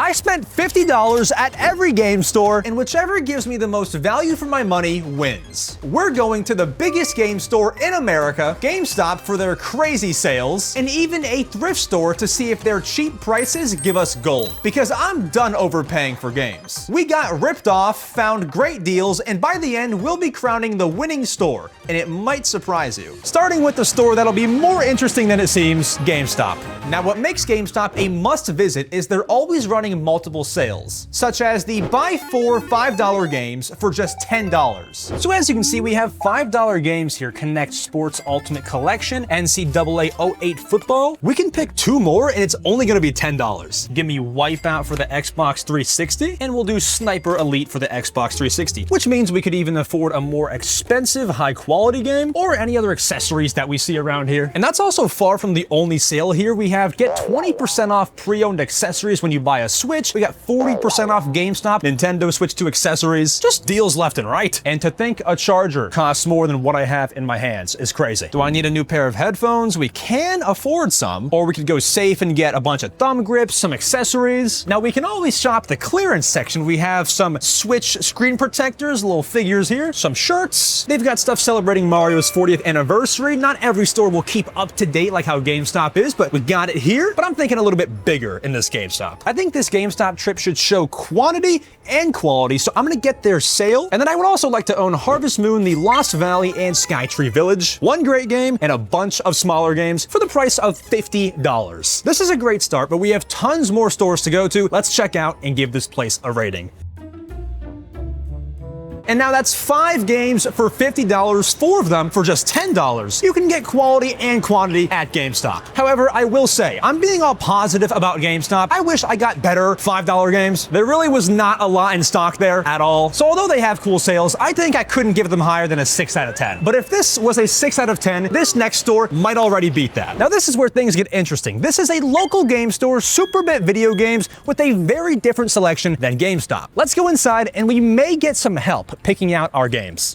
I spent $50 at every game store, and whichever gives me the most value for my money wins. We're going to the biggest game store in America, GameStop, for their crazy sales, and even a thrift store to see if their cheap prices give us gold. Because I'm done overpaying for games. We got ripped off, found great deals, and by the end, we'll be crowning the winning store, and it might surprise you. Starting with the store that'll be more interesting than it seems, GameStop. Now, what makes GameStop a must visit is they're always running multiple sales, such as the buy 4 $5 games for just $10. So as you can see, we have $5 games here: Connect Sports Ultimate Collection, NCAA 08 Football. We can pick 2 more and it's only gonna be $10. Give me Wipeout for the Xbox 360, and we'll do Sniper Elite for the Xbox 360, which means we could even afford a more expensive, high quality game, or any other accessories that we see around here. And that's also far from the only sale here. We have get 20% off pre-owned accessories when you buy a Switch. We got 40% off GameStop Nintendo Switch 2 accessories. Just deals left and right. And to think a charger costs more than what I have in my hands is crazy. Do I need a new pair of headphones? We can afford some, or we could go safe and get a bunch of thumb grips, some accessories. Now we can always shop the clearance section. We have some Switch screen protectors, little figures here, some shirts. They've got stuff celebrating Mario's 40th anniversary. Not every store will keep up to date like how GameStop is, but we got it here. But I'm thinking a little bit bigger in this GameStop. I think this GameStop trip should show quantity and quality, so I'm gonna get their sale. And then I would also like to own Harvest Moon, the Lost Valley, and Skytree Village. One great game and a bunch of smaller games for the price of $50. This is a great start, but we have tons more stores to go to. Let's check out and give this place a rating. And now that's 5 games for $50, 4 of them for just $10. You can get quality and quantity at GameStop. However, I will say, I'm being all positive about GameStop. I wish I got better $5 games. There really was not a lot in stock there at all. So although they have cool sales, I think I couldn't give them higher than a 6 out of 10. But if this was a 6 out of 10, this next store might already beat that. Now this is where things get interesting. This is a local game store, Superbit Video Games, with a very different selection than GameStop. Let's go inside and we may get some help picking out our games.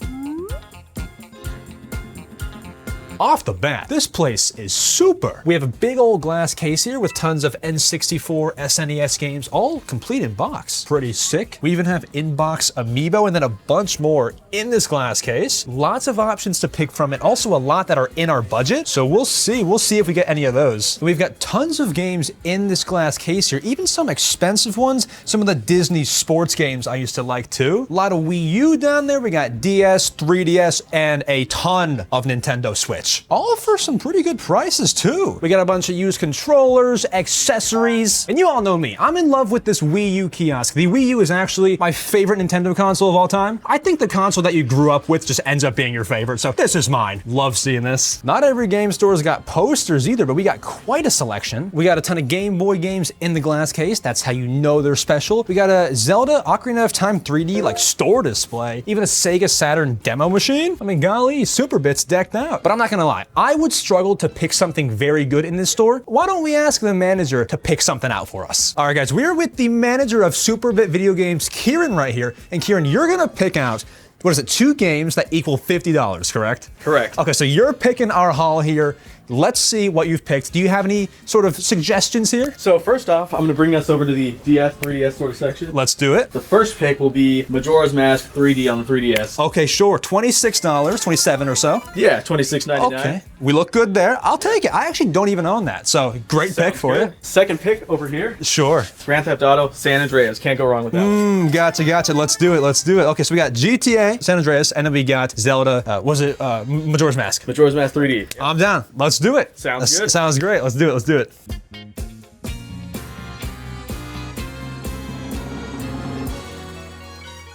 Off the bat, this place is super. We have a big old glass case here with tons of N64, SNES games, all complete in box. Pretty sick. We even have in-box amiibo and then a bunch more in this glass case. Lots of options to pick from, and also a lot that are in our budget. So we'll see if we get any of those. We've got tons of games in this glass case here, even some expensive ones. Some of the Disney sports games I used to like too. A lot of Wii U down there. We got DS, 3DS, and a ton of Nintendo Switch. All for some pretty good prices too. We got a bunch of used controllers, accessories, and you all know me. I'm in love with this Wii U kiosk. The Wii U is actually my favorite Nintendo console of all time. I think the console that you grew up with just ends up being your favorite, so this is mine. Love seeing this. Not every game store's got posters either, but we got quite a selection. We got a ton of Game Boy games in the glass case. That's how you know they're special. We got a Zelda Ocarina of Time 3D like store display, even a Sega Saturn demo machine. I mean, golly, Superbit's decked out. But I'm not gonna lie, I would struggle to pick something very good in this store. Why don't we ask the manager to pick something out for us? All right, guys, we're with the manager of Superbit Video Games, Kieran, right here. And Kieran, you're gonna pick out, what is it, 2 games that equal $50, correct? Correct. Okay, so you're picking our haul here. Let's see what you've picked. Do you have any sort of suggestions here? So first off, I'm going to bring us over to the DS, 3DS store section. Let's do it. The first pick will be Majora's Mask 3D on the 3DS. Okay, sure. $26, 27 or so. Yeah, $26.99. Okay, we look good there. I'll take it. I actually don't even own that, so great pick for you. Second pick over here. Sure. Grand Theft Auto San Andreas. Can't go wrong with that one. Gotcha. Let's do it. Okay, so we got GTA, San Andreas, and then we got Zelda, Majora's Mask? Majora's Mask 3D. I'm down. Let's do it. Sounds good. Sounds great. Let's do it.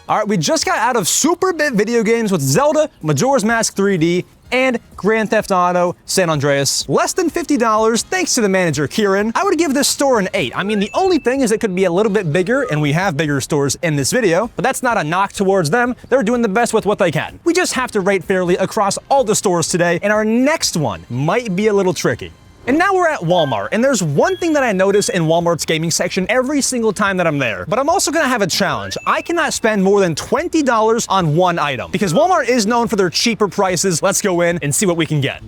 All right, we just got out of Superbit Video Games with Zelda, Majora's Mask 3D, and Grand Theft Auto San Andreas. Less than $50, thanks to the manager, Kieran. I would give this store an 8. I mean, the only thing is it could be a little bit bigger, and we have bigger stores in this video, but that's not a knock towards them. They're doing the best with what they can. We just have to rate fairly across all the stores today, and our next one might be a little tricky. And now we're at Walmart, and there's one thing that I notice in Walmart's gaming section every single time that I'm there. But I'm also gonna have a challenge. I cannot spend more than $20 on one item, because Walmart is known for their cheaper prices. Let's go in and see what we can get.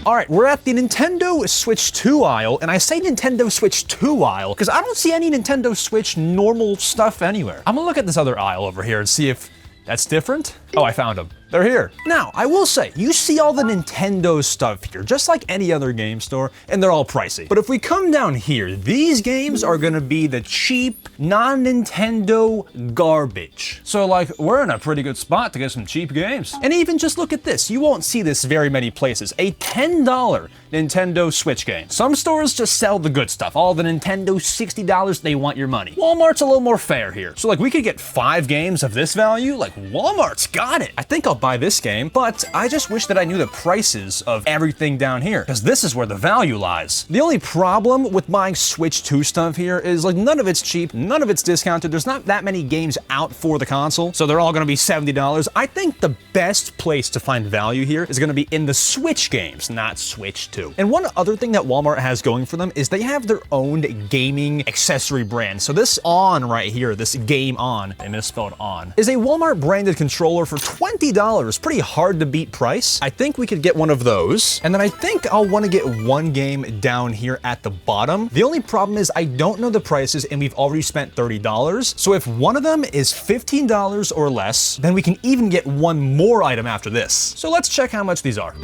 All right, we're at the Nintendo Switch 2 aisle, and I say Nintendo Switch 2 aisle because I don't see any Nintendo Switch normal stuff anywhere. I'm gonna look at this other aisle over here and see if that's different. Oh, I found them. They're here. Now, I will say, you see all the Nintendo stuff here, just like any other game store, and they're all pricey. But if we come down here, these games are gonna be the cheap, non-Nintendo garbage. So like, we're in a pretty good spot to get some cheap games. And even just look at this, you won't see this very many places. A $10 Nintendo Switch game. Some stores just sell the good stuff. All the Nintendo $60, they want your money. Walmart's a little more fair here. So like, we could get 5 games of this value, like Walmart's got it. I think I'll buy this game, but I just wish that I knew the prices of everything down here, because this is where the value lies. The only problem with buying Switch 2 stuff here is like none of it's cheap, none of it's discounted, there's not that many games out for the console, so they're all gonna be $70. I think the best place to find value here is gonna be in the Switch games, not Switch 2. And one other thing that Walmart has going for them is they have their own gaming accessory brand. So this On right here, this Game On, I misspelled On, is a Walmart branded controller for $20. Pretty hard to beat price. I think we could get one of those. And then I think I'll want to get one game down here at the bottom. The only problem is I don't know the prices and we've already spent $30. So if one of them is $15 or less, then we can even get one more item after this. So let's check how much these are.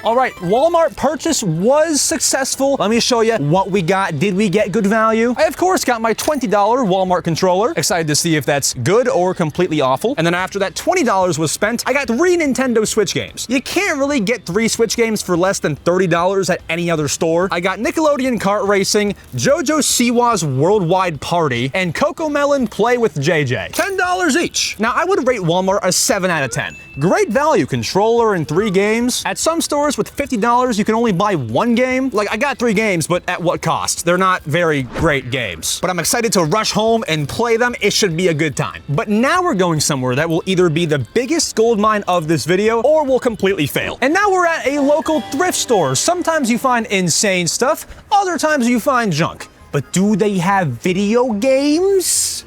All right, Walmart purchase was successful. Let me show you what we got. Did we get good value? I, of course, got my $20 Walmart controller. Excited to see if that's good or completely awful. And then after that $20 was spent, I got 3 Nintendo Switch games. You can't really get 3 Switch games for less than $30 at any other store. I got Nickelodeon Kart Racing, JoJo Siwa's Worldwide Party, and CoComelon Play with JJ. $10 each. Now, I would rate Walmart a 7 out of 10. Great value, controller and 3 games. At some stores with $50, you can only buy 1 game. Like, I got 3 games, but at what cost? They're not very great games. But I'm excited to rush home and play them. It should be a good time. But now we're going somewhere that will either be the biggest gold mine of this video or will completely fail. And now we're at a local thrift store. Sometimes you find insane stuff, other times you find junk. But do they have video games?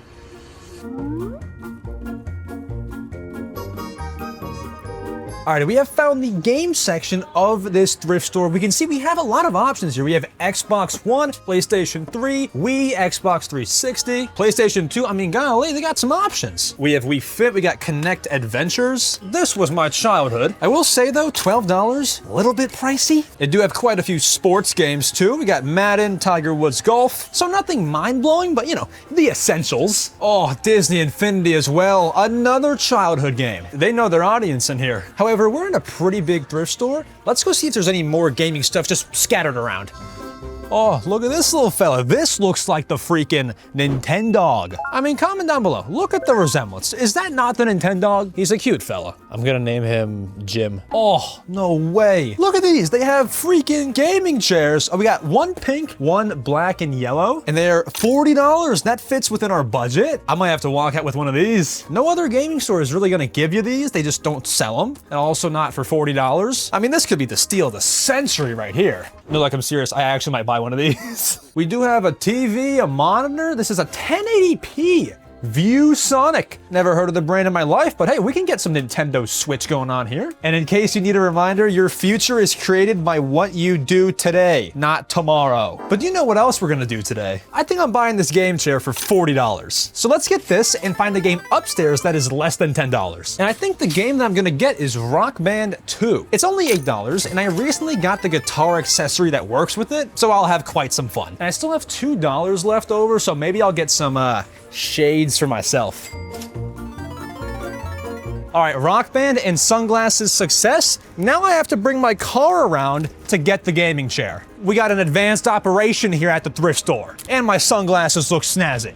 All right, we have found the game section of this thrift store. We can see we have a lot of options here. We have Xbox One, PlayStation 3, Wii, Xbox 360, PlayStation 2. I mean, golly, they got some options. We have Wii Fit, we got Kinect Adventures. This was my childhood. I will say though, $12, a little bit pricey. They do have quite a few sports games too. We got Madden, Tiger Woods Golf. So nothing mind-blowing, but you know, the essentials. Oh, Disney Infinity as well. Another childhood game. They know their audience in here. However, we're in a pretty big thrift store. Let's go see if there's any more gaming stuff just scattered around. Oh, look at this little fella. This looks like the freaking Nintendog. I mean, comment down below. Look at the resemblance. Is that not the Nintendog? He's a cute fella. I'm gonna name him Jim. Oh, no way. Look at these. They have freaking gaming chairs. Oh, we got 1 pink, 1 black and yellow, and they're $40. That fits within our budget. I might have to walk out with one of these. No other gaming store is really gonna give you these. They just don't sell them, and also not for $40. I mean, this could be the steal of the century right here. No, like I'm serious. I actually might buy one of these. We do have a TV, a monitor. This is a 1080p ViewSonic. Never heard of the brand in my life, but hey, we can get some Nintendo Switch going on here. And in case you need a reminder, your future is created by what you do today, not tomorrow. But do you know what else we're gonna do today? I think I'm buying this game chair for $40. So let's get this and find a game upstairs that is less than $10. And I think the game that I'm gonna get is Rock Band 2. It's only $8, and I recently got the guitar accessory that works with it, so I'll have quite some fun. And I still have $2 left over, so maybe I'll get some shades for myself. All right, Rock Band and sunglasses success. Now I have to bring my car around to get the gaming chair. We got an advanced operation here at the thrift store, and my sunglasses look snazzy.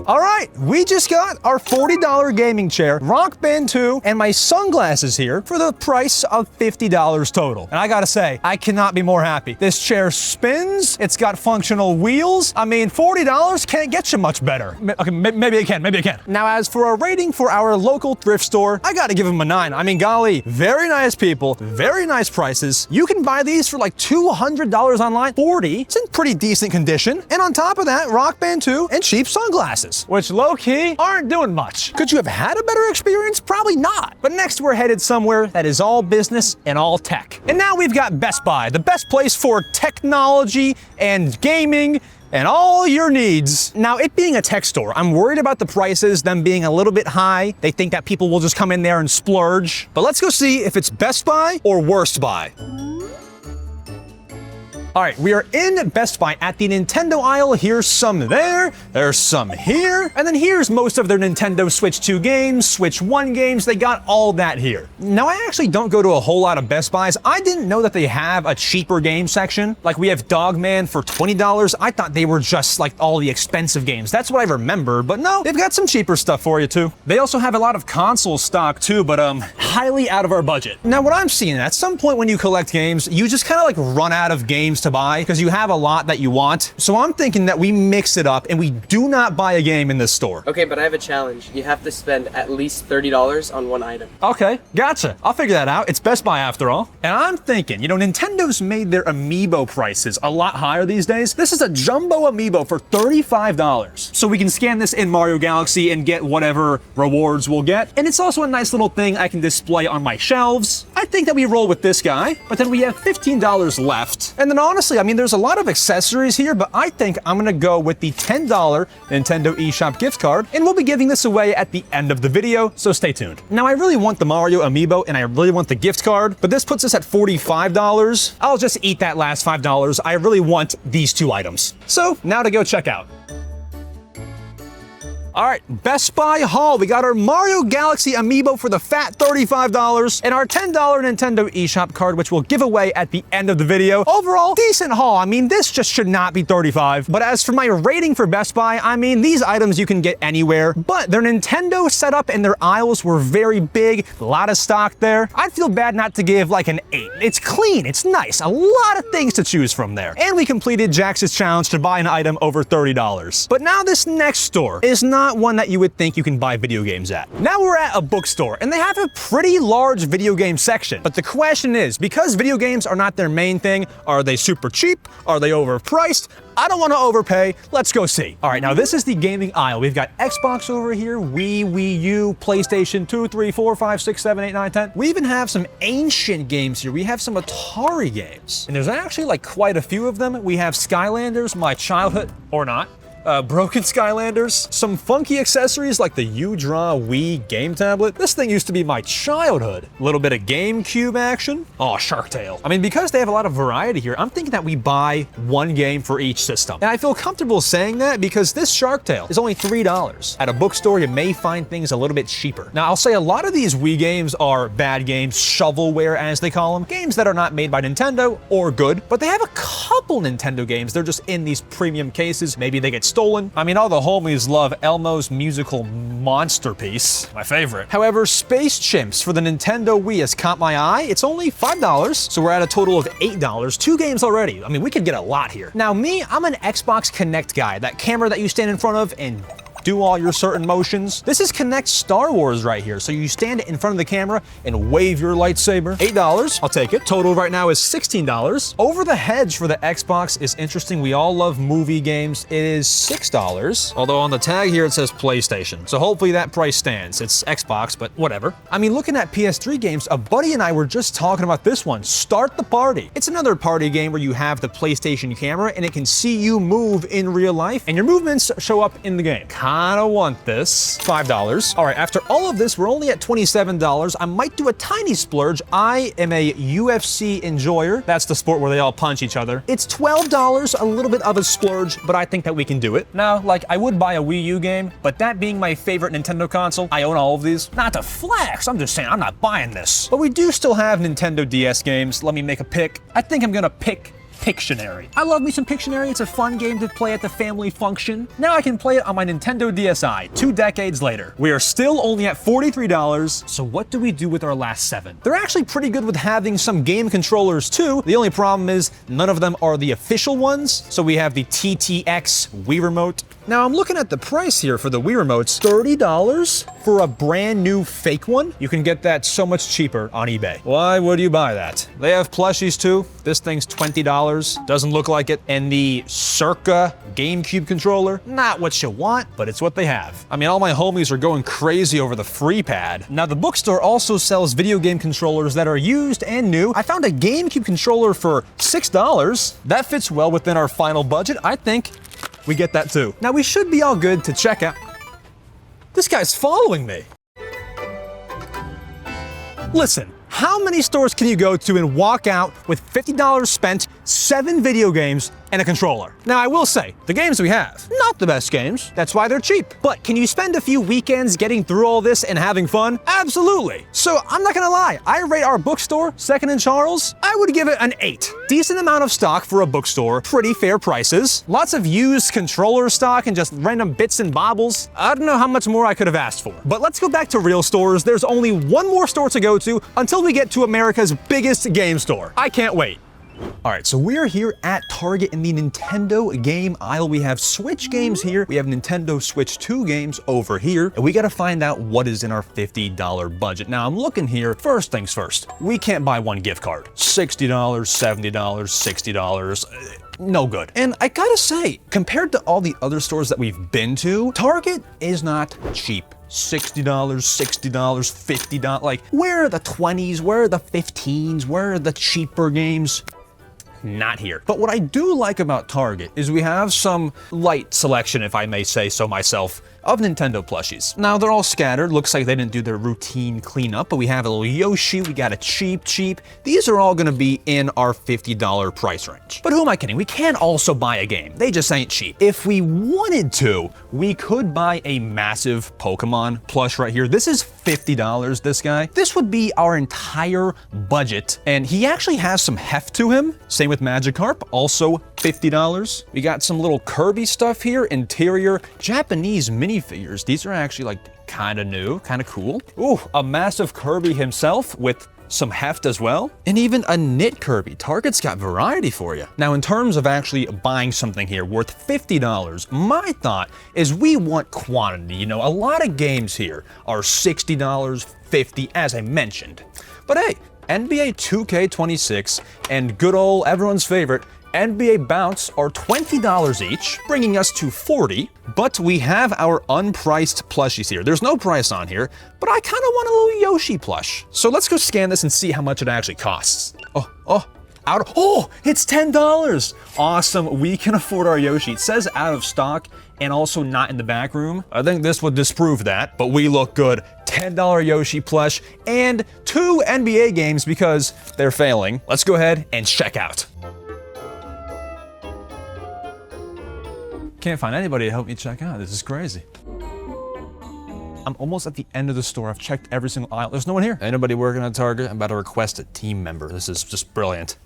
All right, we just got our $40 gaming chair, Rock Band 2, and my sunglasses here for the price of $50 total. And I gotta say, I cannot be more happy. This chair spins, it's got functional wheels. I mean, $40 can't get you much better. Okay, maybe it can. Now, as for a rating for our local thrift store, I gotta give them a 9. I mean, golly, very nice people, very nice prices. You can buy these for like $200 online, $40. It's in pretty decent condition. And on top of that, Rock Band 2 and cheap sunglasses. games, which low-key aren't doing much. Could you have had a better experience? Probably not. But next we're headed somewhere that is all business and all tech. And now we've got Best Buy, the best place for technology and gaming and all your needs. Now, it being a tech store, I'm worried about the prices, them being a little bit high. They think that people will just come in there and splurge. But let's go see if it's Best Buy or Worst Buy. All right, we are in Best Buy at the Nintendo aisle. Here's some there, there's some here, and then here's most of their Nintendo Switch 2 games, Switch 1 games. They got all that here. Now, I actually don't go to a whole lot of Best Buys. I didn't know that they have a cheaper game section. Like, we have Dogman for $20. I thought they were just like all the expensive games. That's what I remember, but no, they've got some cheaper stuff for you too. They also have a lot of console stock too, but highly out of our budget. Now, what I'm seeing, at some point when you collect games, you just kind of like run out of games to buy because you have a lot that you want. So I'm thinking that we mix it up and we do not buy a game in this store. Okay, but I have a challenge. You have to spend at least $30 on one item. Okay, gotcha. I'll figure that out. It's Best Buy after all. And I'm thinking, you know, Nintendo's made their amiibo prices a lot higher these days. This is a jumbo amiibo for $35. So we can scan this in Mario Galaxy and get whatever rewards we'll get. And it's also a nice little thing I can display on my shelves. I think that we roll with this guy, but then we have $15 left. And then honestly, I mean, there's a lot of accessories here, but I think I'm gonna go with the $10 Nintendo eShop gift card, and we'll be giving this away at the end of the video, so stay tuned. Now, I really want the Mario amiibo, and I really want the gift card, but this puts us at $45. I'll just eat that last $5. I really want these two items. So, now to go check out. All right, Best Buy haul. We got our Mario Galaxy amiibo for the fat $35 and our $10 Nintendo eShop card, which we'll give away at the end of the video. Overall, decent haul. I mean, this just should not be $35. But as for my rating for Best Buy, I mean, these items you can get anywhere, but their Nintendo setup and their aisles were very big, a lot of stock there. I'd feel bad not to give like an 8. It's clean, it's nice, a lot of things to choose from there. And we completed Jax's challenge to buy an item over $30. But now this next store is not one that you would think you can buy video games at. Now we're at a bookstore, and they have a pretty large video game section. But the question is, because video games are not their main thing, are they super cheap? Are they overpriced? I don't want to overpay. Let's go see. All right, now this is the gaming aisle. We've got Xbox over here, Wii U, PlayStation 2, 3, 4, 5, 6, 7, 8, 9, 10. We even have some ancient games here. We have some Atari games. And there's actually like quite a few of them. We have Skylanders, my childhood, or not. Broken Skylanders, some funky accessories like the U-Draw Wii game tablet. This thing used to be my childhood. A little bit of GameCube action. Oh, Shark Tale. I mean, because they have a lot of variety here, I'm thinking that we buy one game for each system. And I feel comfortable saying that because this Shark Tale is only $3. At a bookstore, you may find things a little bit cheaper. Now, I'll say a lot of these Wii games are bad games, shovelware as they call them, games that are not made by Nintendo or good, but they have a couple Nintendo games. They're just in these premium cases. Maybe they get stolen. I mean, all the homies love Elmo's musical monster piece, my favorite. However, Space Chimps for the Nintendo Wii has caught my eye. It's only $5, so we're at a total of $8. 2 games already. I mean, we could get a lot here. Now, me, I'm an Xbox Kinect guy, that camera that you stand in front of and do all your certain motions. This is Kinect Star Wars right here. So you stand in front of the camera and wave your lightsaber. $8, I'll take it. Total right now is $16. Over the Hedge for the Xbox is interesting. We all love movie games. It is $6. Although on the tag here it says PlayStation. So hopefully that price stands. It's Xbox, but whatever. I mean, looking at PS3 games, a buddy and I were just talking about this one, Start the Party. It's another party game where you have the PlayStation camera and it can see you move in real life and your movements show up in the game. Kinda want this. $5. All right, after all of this, we're only at $27. I might do a tiny splurge. I am a UFC enjoyer. That's the sport where they all punch each other. It's $12, a little bit of a splurge, but I think that we can do it. Now, like, I would buy a Wii U game, but that being my favorite Nintendo console, I own all of these. Not to flex, I'm just saying I'm not buying this. But we do still have Nintendo DS games. Let me make a pick. I think I'm gonna pick Pictionary. I love me some Pictionary. It's a fun game to play at the family function. Now I can play it on my Nintendo DSi, 2 decades later. We are still only at $43, so what do we do with our last 7? They're actually pretty good with having some game controllers too. The only problem is none of them are the official ones, so we have the TTX Wii Remote. Now I'm looking at the price here for the Wii Remotes, $30? for a brand new fake one, you can get that so much cheaper on eBay. Why would you buy that? They have plushies too. This thing's $20. Doesn't look like it. And the Circa GameCube controller, not what you want, but it's what they have. I mean, all my homies are going crazy over the FreePad. Now, the bookstore also sells video game controllers that are used and new. I found a GameCube controller for $6. That fits well within our final budget. I think we get that too. Now, we should be all good to check out. This guy's following me. Listen, how many stores can you go to and walk out with $50 spent, 7 video games, and a controller? Now, I will say, the games we have, not the best games. That's why they're cheap. But can you spend a few weekends getting through all this and having fun? Absolutely. So I'm not gonna lie, I rate our bookstore, Second and Charles, I would give it an 8. Decent amount of stock for a bookstore, pretty fair prices, lots of used controller stock and just random bits and bobbles. I don't know how much more I could have asked for. But let's go back to real stores. There's only one more store to go to until we get to America's biggest game store. I can't wait. All right, so we're here at Target in the Nintendo game aisle. We have Switch games here. We have Nintendo Switch 2 games over here. And we gotta find out what is in our $50 budget. Now, I'm looking here. First things first, we can't buy one gift card. $60, $70, $60. No good. And I gotta say, compared to all the other stores that we've been to, Target is not cheap. $60, $60, $50, like, where are the 20s, where are the 15s, where are the cheaper games? Not here. But what I do like about Target is we have some light selection, if I may say so myself, of Nintendo plushies. Now, they're all scattered. Looks like they didn't do their routine cleanup, but we have a little Yoshi, we got a Cheep. These are all gonna be in our $50 price range. But who am I kidding? We can also buy a game. They just ain't cheap. If we wanted to, we could buy a massive Pokemon plush right here. This is $50, this guy. This would be our entire budget, and he actually has some heft to him. Same with Magikarp, also $50. We got some little Kirby stuff here, interior Japanese minifigures. These are actually like kind of new, kind of cool. Ooh, a massive Kirby himself with some heft as well, and even a knit Kirby. Target's got variety for you. Now, in terms of actually buying something here worth $50, my thought is we want quantity. You know, a lot of games here are $60, $50, as I mentioned. But hey, NBA 2K26 and good old everyone's favorite NBA Bounce are $20 each, bringing us to $40, but we have our unpriced plushies here. There's no price on here, but I kind of want a little Yoshi plush. So let's go scan this and see how much it actually costs. It's $10. Awesome, we can afford our Yoshi. It says out of stock and also not in the back room. I think this would disprove that, but we look good. $10 Yoshi plush and 2 NBA games because they're failing. Let's go ahead and check out. Can't find anybody to help me check out. This is crazy. I'm almost at the end of the store. I've checked every single aisle. There's no one here. Anybody working at Target? I'm about to request a team member. This is just brilliant.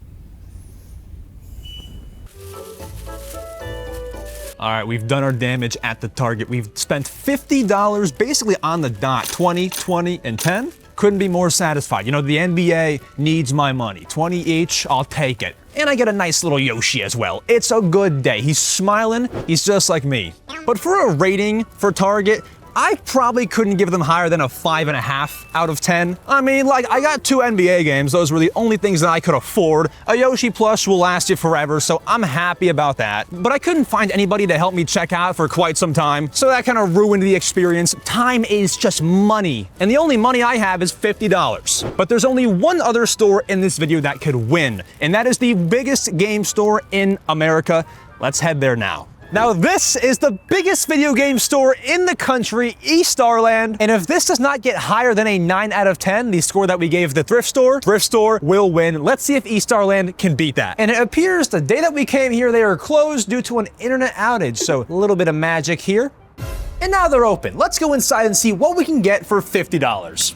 All right, we've done our damage at the Target. We've spent $50 basically on the dot. 20, 20, and 10. Couldn't be more satisfied. You know, the NBA needs my money. 20 each, I'll take it. And I get a nice little Yoshi as well. It's a good day. He's smiling, he's just like me. But for a rating for Target, I probably couldn't give them higher than a 5.5 out of 10. I mean, like, I got 2 NBA games. Those were the only things that I could afford. A Yoshi plush will last you forever, so I'm happy about that. But I couldn't find anybody to help me check out for quite some time, so that kind of ruined the experience. Time is just money, and the only money I have is $50. But there's only one other store in this video that could win, and that is the biggest game store in America. Let's head there now. Now, this is the biggest video game store in the country, eStarland. And if this does not get higher than a 9 out of 10, the score that we gave the thrift store will win. Let's see if eStarland can beat that. And it appears the day that we came here, they were closed due to an internet outage. So a little bit of magic here. And now they're open. Let's go inside and see what we can get for $50.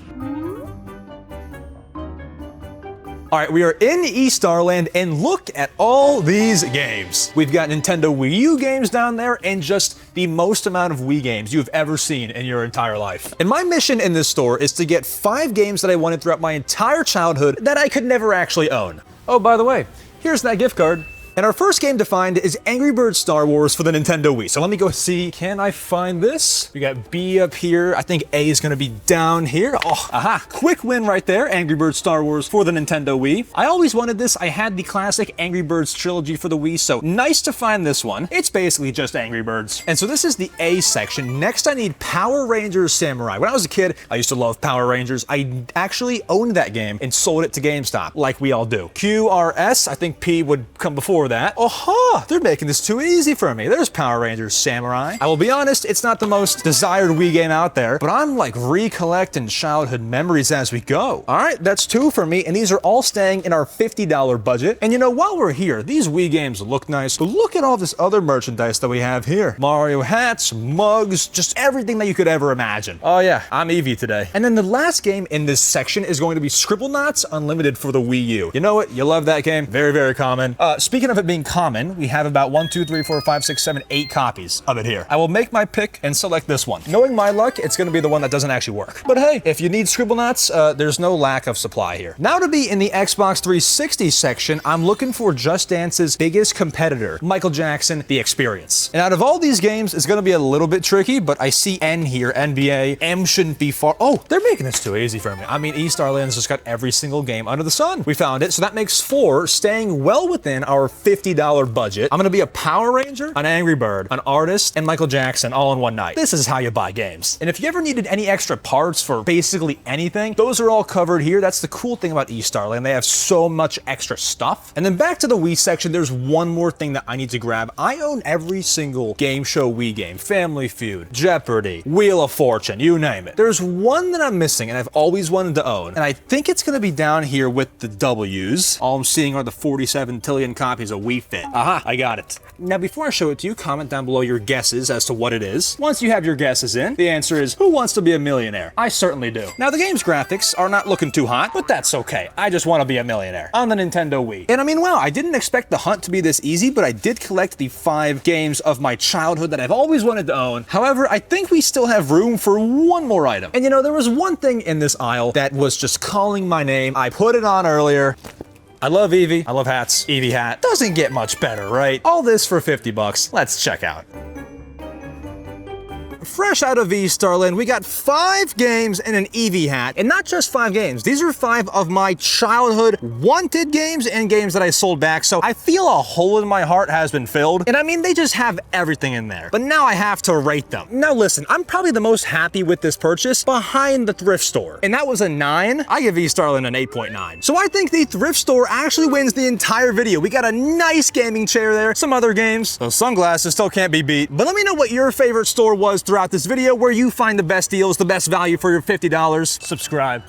All right, we are in eStarland, and look at all these games. We've got Nintendo Wii U games down there, and just the most amount of Wii games you've ever seen in your entire life. And my mission in this store is to get 5 games that I wanted throughout my entire childhood that I could never actually own. Oh, by the way, here's that gift card. And our first game to find is Angry Birds Star Wars for the Nintendo Wii. So let me go see, can I find this? We got B up here. I think A is gonna be down here. Oh, aha, quick win right there. Angry Birds Star Wars for the Nintendo Wii. I always wanted this. I had the classic Angry Birds trilogy for the Wii, so nice to find this one. It's basically just Angry Birds. And so this is the A section. Next I need Power Rangers Samurai. When I was a kid, I used to love Power Rangers. I actually owned that game and sold it to GameStop, like we all do. QRS, I think P would come before that. Oh, they're making this too easy for me. There's Power Rangers Samurai. I will be honest, it's not the most desired Wii game out there, but I'm like recollecting childhood memories as we go. All right, that's 2 for me, and these are all staying in our $50 budget. And you know, while we're here, these Wii games look nice, but look at all this other merchandise that we have here. Mario hats, mugs, just everything that you could ever imagine. Oh yeah, I'm Eevee today. And then the last game in this section is going to be Scribblenauts Unlimited for the Wii U. You know what? You love that game. Very, very common. Speaking of it being common, we have about 1, 2, 3, 4, 5, 6, 7, 8 copies of it here. I will make my pick and select this one. Knowing my luck, it's gonna be the one that doesn't actually work. But hey, if you need Scribblenauts, there's no lack of supply here. Now to be in the Xbox 360 section, I'm looking for Just Dance's biggest competitor, Michael Jackson, The Experience. And out of all these games, it's gonna be a little bit tricky, but I see N here, NBA. M shouldn't be far. Oh, they're making this too easy for me. I mean, eStarland's just got every single game under the sun. We found it, so that makes 4, staying well within our $50 budget. I'm gonna be a Power Ranger, an Angry Bird, an artist, and Michael Jackson all in one night. This is how you buy games. And if you ever needed any extra parts for basically anything, those are all covered here. That's the cool thing about eStarland. They have so much extra stuff. And then back to the Wii section, there's one more thing that I need to grab. I own every single Game Show Wii game. Family Feud, Jeopardy, Wheel of Fortune, you name it. There's one that I'm missing and I've always wanted to own. And I think it's gonna be down here with the W's. All I'm seeing are the 47 tillion copies of Wii Fit. Aha, I got it. Now before I show it to you, comment down below your guesses as to what it is. Once you have your guesses in, the answer is, who wants to be a millionaire? I certainly do. Now the game's graphics are not looking too hot, but that's okay. I just want to be a millionaire on the Nintendo Wii. And I mean, wow, I didn't expect the hunt to be this easy, but I did collect the 5 games of my childhood that I've always wanted to own. However, I think we still have room for one more item. And you know, there was one thing in this aisle that was just calling my name. I put it on earlier. I love Eevee. I love hats. Eevee hat. Doesn't get much better, right? All this for 50 bucks. Let's check out. Fresh out of eStarland, we got 5 games and an Eevee hat. And not just 5 games. These are 5 of my childhood wanted games and games that I sold back. So I feel a hole in my heart has been filled. And I mean, they just have everything in there. But now I have to rate them. Now listen, I'm probably the most happy with this purchase behind the thrift store. And that was a 9. I give eStarland an 8.9. So I think the thrift store actually wins the entire video. We got a nice gaming chair there, some other games. Those sunglasses still can't be beat. But let me know what your favorite store was throughout this video, where you find the best deals, the best value for your $50. Subscribe.